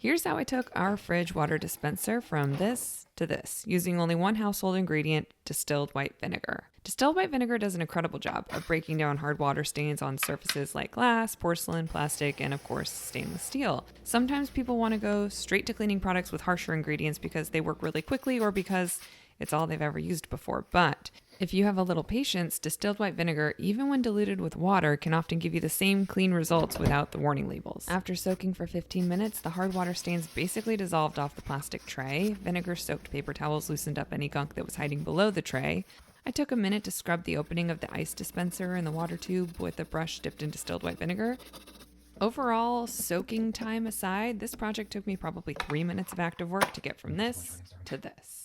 Here's how I took our fridge water dispenser from this to this, using only one household ingredient, distilled white vinegar. Distilled white vinegar does an incredible job of breaking down hard water stains on surfaces like glass, porcelain, plastic, and of course, stainless steel. Sometimes people want to go straight to cleaning products with harsher ingredients because they work really quickly or because it's all they've ever used before. But if you have a little patience, distilled white vinegar, even when diluted with water, can often give you the same clean results without the warning labels. After soaking for 15 minutes, the hard water stains basically dissolved off the plastic tray. Vinegar-soaked paper towels loosened up any gunk that was hiding below the tray. I took a minute to scrub the opening of the ice dispenser in the water tube with a brush dipped in distilled white vinegar. Overall, soaking time aside, this project took me probably 3 minutes of active work to get from this to this.